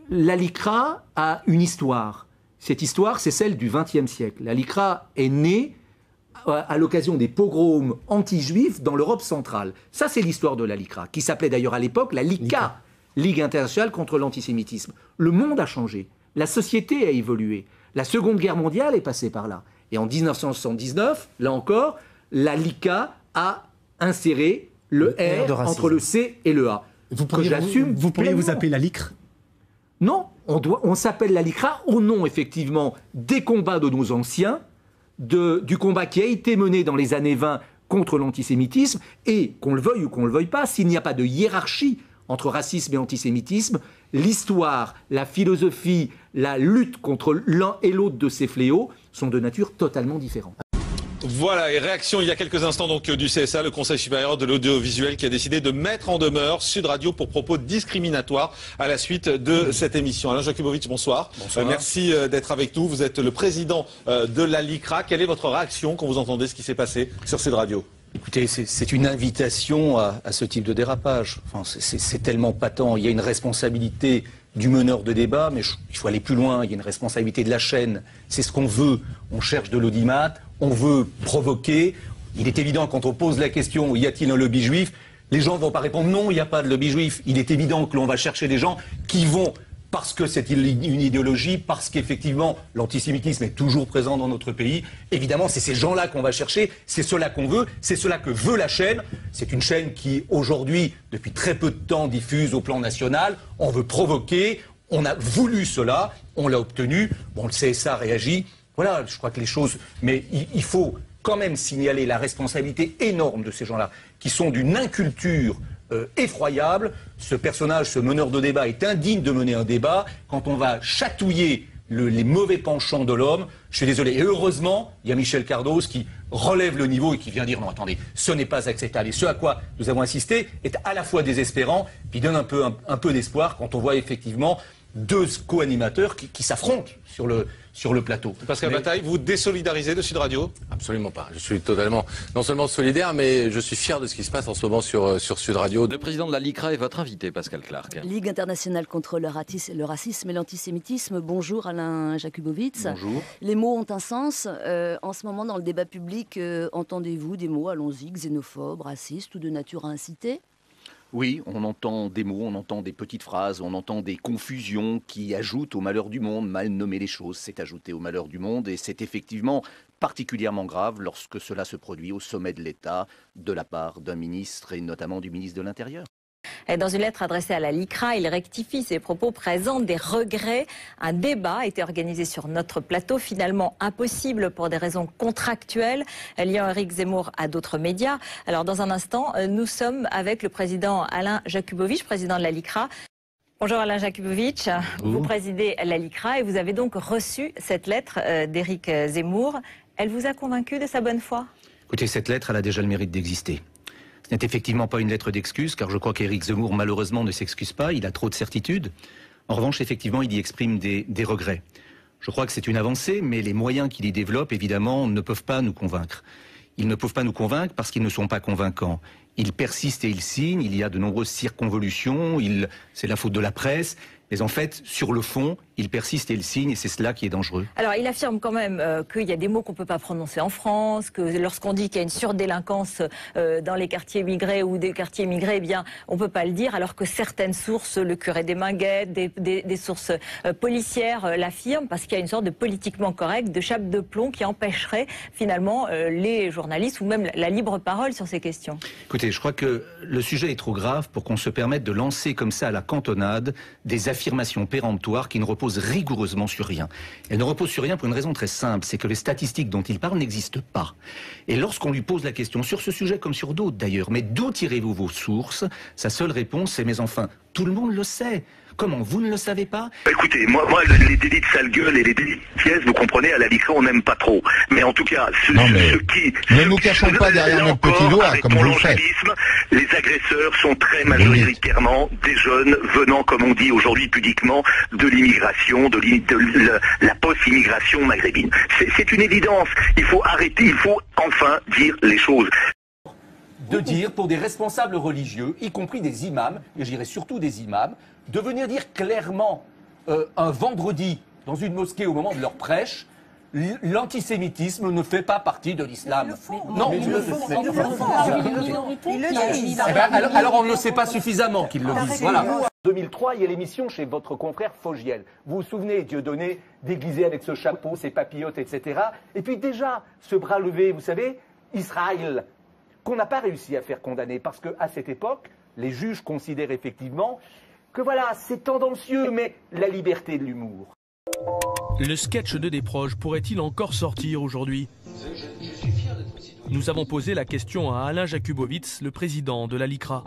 la LICRA a une histoire. Cette histoire, c'est celle du XXe siècle. La LICRA est née à l'occasion des pogroms anti-juifs dans l'Europe centrale. Ça, c'est l'histoire de la LICRA, qui s'appelait d'ailleurs à l'époque la LICA, Ligue internationale contre l'antisémitisme. Le monde a changé, la société a évolué. La Seconde Guerre mondiale est passée par là. Et en 1979, là encore, la LICA a inséré le R entre le C et le A. Vous pourriez vous appeler la LICRE? Non, on s'appelle la LICRA au nom, effectivement, des combats de nos anciens, du combat qui a été mené dans les années 20 contre l'antisémitisme, et qu'on le veuille ou qu'on ne le veuille pas, s'il n'y a pas de hiérarchie entre racisme et antisémitisme, l'histoire, la philosophie, la lutte contre l'un et l'autre de ces fléaux sont de nature totalement différente. Voilà, et réaction il y a quelques instants donc du CSA, le Conseil supérieur de l'audiovisuel, qui a décidé de mettre en demeure Sud Radio pour propos discriminatoires à la suite de cette émission. Alain Jakubowicz, bonsoir. Bonsoir. Merci d'être avec nous. Vous êtes le président de la LICRA. Quelle est votre réaction quand vous entendez ce qui s'est passé sur Sud Radio? Écoutez, c'est une invitation à ce type de dérapage. Enfin, c'est tellement patent. Il y a une responsabilité du meneur de débat, mais il faut aller plus loin. Il y a une responsabilité de la chaîne. C'est ce qu'on veut. On cherche de l'audimat, on veut provoquer. Il est évident, quand on pose la question, y a-t-il un lobby juif? Les gens ne vont pas répondre non, il n'y a pas de lobby juif. Il est évident que l'on va chercher des gens qui vont, parce que c'est une idéologie, parce qu'effectivement l'antisémitisme est toujours présent dans notre pays. Évidemment, c'est ces gens-là qu'on va chercher, c'est cela qu'on veut, c'est cela que veut la chaîne. C'est une chaîne qui, aujourd'hui, depuis très peu de temps, diffuse au plan national. On veut provoquer, on a voulu cela, on l'a obtenu. Bon, le CSA réagit. Voilà, je crois que les choses... Mais il faut quand même signaler la responsabilité énorme de ces gens-là, qui sont d'une inculture effroyable. Ce personnage, ce meneur de débat est indigne de mener un débat. Quand on va chatouiller les mauvais penchants de l'homme, je suis désolé. Et heureusement, il y a Michel Cardoz qui relève le niveau et qui vient dire non, attendez, ce n'est pas acceptable. Et ce à quoi nous avons insisté est à la fois désespérant, puis donne un peu d'espoir quand on voit effectivement deux co-animateurs qui s'affrontent sur le plateau. Pascal Bataille, vous désolidarisez de Sud Radio? Absolument pas. Je suis totalement, non seulement solidaire, mais je suis fier de ce qui se passe en ce moment sur Sud Radio. Le président de la LICRA est votre invité, Pascal Clark. Ligue internationale contre le racisme et l'antisémitisme. Bonjour Alain Jakubowicz. Bonjour. Les mots ont un sens. En ce moment, dans le débat public, entendez-vous des mots, allons-y, xénophobes, racistes ou de nature à inciter? Oui, on entend des mots, on entend des petites phrases, on entend des confusions qui ajoutent au malheur du monde. Mal nommer les choses, c'est ajouter au malheur du monde, et c'est effectivement particulièrement grave lorsque cela se produit au sommet de l'État de la part d'un ministre et notamment du ministre de l'Intérieur. Dans une lettre adressée à la LICRA, il rectifie ses propos, présente des regrets. Un débat a été organisé sur notre plateau, finalement impossible pour des raisons contractuelles, liant Éric Zemmour à d'autres médias. Alors dans un instant, nous sommes avec le président Alain Jakubowicz, président de la LICRA. Bonjour Alain Jakubowicz, vous présidez la LICRA et vous avez donc reçu cette lettre d'Éric Zemmour. Elle vous a convaincu de sa bonne foi? Écoutez, cette lettre, elle a déjà le mérite d'exister. Ce n'est effectivement pas une lettre d'excuse, car je crois qu'Éric Zemmour, malheureusement, ne s'excuse pas. Il a trop de certitudes. En revanche, effectivement, il y exprime des regrets. Je crois que c'est une avancée, mais les moyens qu'il y développe, évidemment, ne peuvent pas nous convaincre. Ils ne peuvent pas nous convaincre parce qu'ils ne sont pas convaincants. Ils persistent et ils signent. Il y a de nombreuses circonvolutions. C'est la faute de la presse. Mais en fait, sur le fond, il persiste et il signe, et c'est cela qui est dangereux. Alors, il affirme quand même qu'il y a des mots qu'on ne peut pas prononcer en France, que lorsqu'on dit qu'il y a une surdélinquance dans les quartiers immigrés ou des quartiers immigrés, eh bien, on ne peut pas le dire, alors que certaines sources, le curé des Minguettes, des sources policières l'affirment, parce qu'il y a une sorte de politiquement correct, de chape de plomb qui empêcherait finalement les journalistes ou même la libre parole sur ces questions. Écoutez, je crois que le sujet est trop grave pour qu'on se permette de lancer comme ça à la cantonade des affirmations péremptoires qui ne reposent rigoureusement sur rien. Elles ne reposent sur rien pour une raison très simple, c'est que les statistiques dont il parle n'existent pas. Et lorsqu'on lui pose la question, sur ce sujet comme sur d'autres d'ailleurs, mais d'où tirez-vous vos sources? Sa seule réponse c'est, mais enfin, tout le monde le sait. Comment, vous ne le savez pas? Écoutez, moi les délits de sale gueule et les délits de pièce, vous comprenez, à la LICRA, on n'aime pas trop. Mais en tout cas, ne nous cachons pas derrière notre petit doigt, comme vous le faites. Les agresseurs sont très majoritairement des jeunes venant, comme on dit aujourd'hui pudiquement, de l'immigration, de la post-immigration maghrébine. C'est une évidence. Il faut arrêter, il faut enfin dire les choses. De dire pour des responsables religieux, y compris des imams, et je dirais surtout des imams, de venir dire clairement un vendredi dans une mosquée au moment de leur prêche, l'antisémitisme ne fait pas partie de l'islam. Non, ils le font. Alors on ne le sait pas suffisamment qu'ils le disent. Voilà. En 2003, il y a l'émission chez votre confrère Fogiel. Vous vous souvenez, Dieudonné déguisé avec ce chapeau, ses papillotes, etc. Et puis déjà, ce bras levé, vous savez, Israël, qu'on n'a pas réussi à faire condamner, parce qu'à cette époque, les juges considèrent effectivement que voilà, c'est tendancieux, mais la liberté de l'humour. Le sketch de Desproges pourrait-il encore sortir aujourd'hui? Nous avons posé la question à Alain Jakubowicz, le président de la LICRA.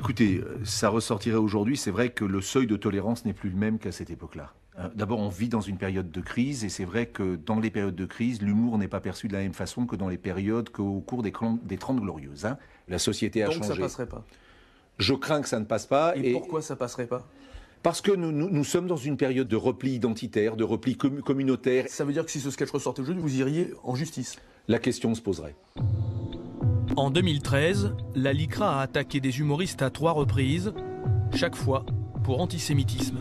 Écoutez, ça ressortirait aujourd'hui. C'est vrai que le seuil de tolérance n'est plus le même qu'à cette époque-là. D'abord, on vit dans une période de crise, et c'est vrai que dans les périodes de crise, l'humour n'est pas perçu de la même façon que dans les périodes qu'au cours des 30 Glorieuses. Hein. La société a changé. Donc ça passerait pas? Je crains que ça ne passe pas. Et pourquoi ça passerait pas? Parce que nous sommes dans une période de repli identitaire, de repli communautaire. Ça veut dire que si ce sketch ressortait aujourd'hui, vous iriez en justice? La question se poserait. En 2013, la LICRA a attaqué des humoristes à 3 reprises, chaque fois pour antisémitisme.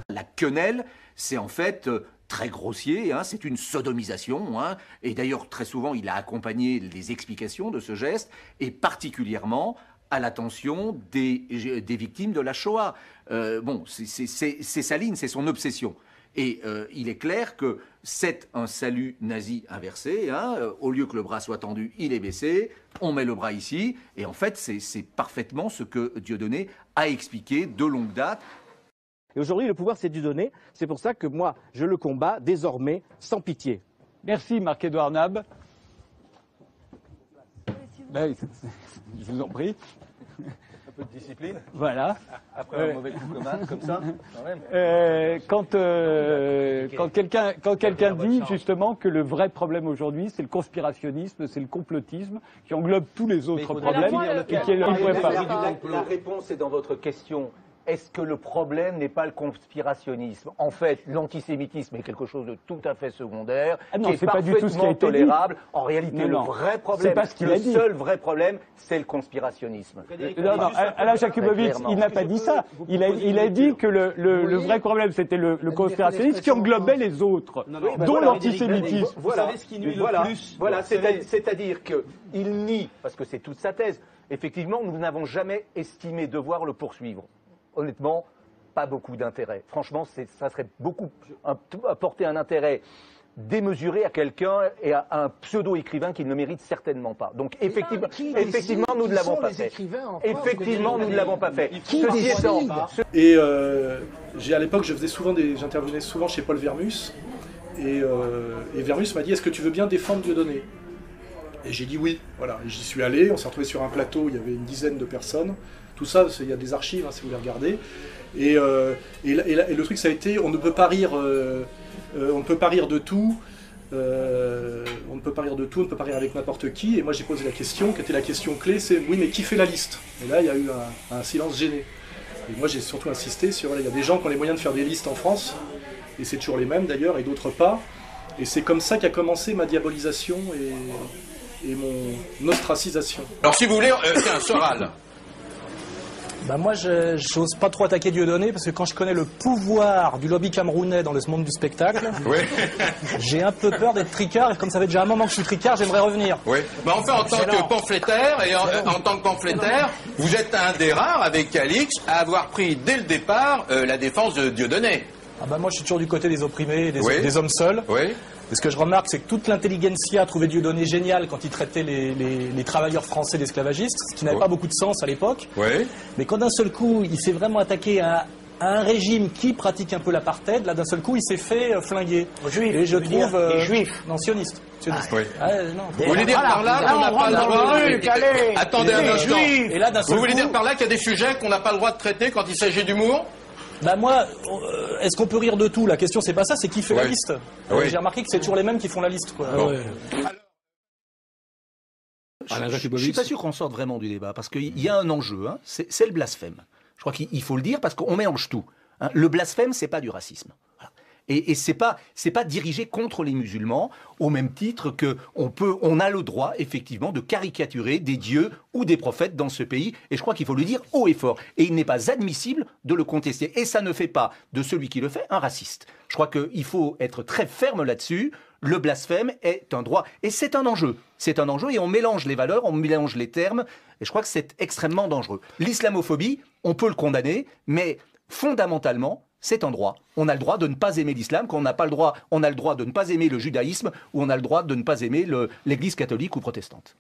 La quenelle, c'est en fait très grossier, hein, c'est une sodomisation, hein, et d'ailleurs très souvent il a accompagné les explications de ce geste, et particulièrement à l'attention des victimes de la Shoah. Bon, c'est sa ligne, c'est son obsession. Et il est clair que c'est un salut nazi inversé. Hein, au lieu que le bras soit tendu, il est baissé. On met le bras ici. Et en fait, c'est parfaitement ce que Dieudonné a expliqué de longue date. Et aujourd'hui, le pouvoir, c'est Dieudonné. C'est pour ça que moi, je le combats désormais sans pitié. Merci Marc-Édouard Nab. Ben, je vous en prie. Un peu de discipline. Voilà. Après un mauvais coup comme ça, quand même. Quand quelqu'un dit justement que le vrai problème aujourd'hui, c'est le conspirationnisme, c'est le complotisme, qui englobe tous les autres problèmes et qui est le vrai pas. La réponse est dans votre question. Est-ce que le problème n'est pas le conspirationnisme? En fait, l'antisémitisme est quelque chose de tout à fait secondaire, qui est parfaitement tolérable. En réalité, le vrai problème, le seul vrai problème, c'est le conspirationnisme. Non, Alain Jakubowicz, il n'a pas dit ça. Il a dit que le vrai problème, c'était le conspirationnisme qui englobait les autres, dont l'antisémitisme. Voilà, c'est-à-dire qu'il nie, parce que c'est toute sa thèse, effectivement, nous n'avons jamais estimé devoir le poursuivre. Honnêtement, pas beaucoup d'intérêt. Franchement, ça serait apporter un intérêt démesuré à quelqu'un et à un pseudo-écrivain qui ne le mérite certainement pas. Donc effectivement, nous ne l'avons pas fait. Effectivement, nous ne l'avons pas fait. Et à l'époque, j'intervenais souvent chez Paul Vermus, et Vermus m'a dit: est-ce que tu veux bien défendre Dieudonné? Et j'ai dit oui. Voilà. J'y suis allé, on s'est retrouvé sur un plateau, il y avait une dizaine de personnes. Tout ça, il y a des archives, hein, si vous les regardez. Et le truc, ça a été, on ne peut pas rire de tout. On ne peut pas rire de tout, on ne peut pas rire avec n'importe qui. Et moi, j'ai posé la question, qui était la question clé, c'est oui, mais qui fait la liste? Et là, il y a eu un silence gêné. Et moi, j'ai surtout insisté sur, il y a des gens qui ont les moyens de faire des listes en France, et c'est toujours les mêmes d'ailleurs, et d'autres pas. Et c'est comme ça qu'a commencé ma diabolisation et mon ostracisation. Alors, si vous voulez, tiens, Soral. Bah moi, j'ose pas trop attaquer Dieudonné parce que quand je connais le pouvoir du lobby camerounais dans le monde du spectacle, j'ai un peu peur d'être tricard, et comme ça fait déjà un moment que je suis tricard, j'aimerais revenir. Oui. Bah enfin, en tant que pamphlétaire, et en tant que pamphlétaire, vous êtes un des rares, avec Alix, à avoir pris dès le départ la défense de Dieudonné. Ah bah moi, je suis toujours du côté des opprimés, des hommes seuls. Oui. Et ce que je remarque, c'est que toute l'intelligentsia trouvait Dieudonné génial quand il traitait les travailleurs français d'esclavagistes, ce qui n'avait pas beaucoup de sens à l'époque. Oui. Mais quand d'un seul coup, il s'est vraiment attaqué à un régime qui pratique un peu l'apartheid, là d'un seul coup, il s'est fait flinguer. Juifs, et je trouve... juifs. Non, sioniste. Oui. Non. Vous voulez dire par là qu'on n'a pas le droit... Attendez un instant. Et là, d'un seul Vous voulez coup... dire par là qu'il y a des sujets qu'on n'a pas le droit de traiter quand il s'agit d'humour? Bah moi, est-ce qu'on peut rire de tout? La question c'est pas ça, c'est qui fait la liste. J'ai remarqué que c'est toujours les mêmes qui font la liste, quoi. Je ne suis pas sûr qu'on sorte vraiment du débat, parce qu'il y a un enjeu, hein, c'est le blasphème. Je crois qu'il faut le dire, parce qu'on mélange tout. Hein. Le blasphème, c'est pas du racisme. Voilà. Et c'est pas dirigé contre les musulmans, au même titre que on a le droit, effectivement, de caricaturer des dieux ou des prophètes dans ce pays. Et je crois qu'il faut le dire haut et fort. Et il n'est pas admissible de le contester. Et ça ne fait pas de celui qui le fait un raciste. Je crois qu'il faut être très ferme là-dessus. Le blasphème est un droit. Et c'est un enjeu. C'est un enjeu et on mélange les valeurs, on mélange les termes. Et je crois que c'est extrêmement dangereux. L'islamophobie, on peut le condamner, mais fondamentalement, c'est un droit. On a le droit de ne pas aimer l'islam, on a le droit de ne pas aimer le judaïsme, ou on a le droit de ne pas aimer l'Église catholique ou protestante.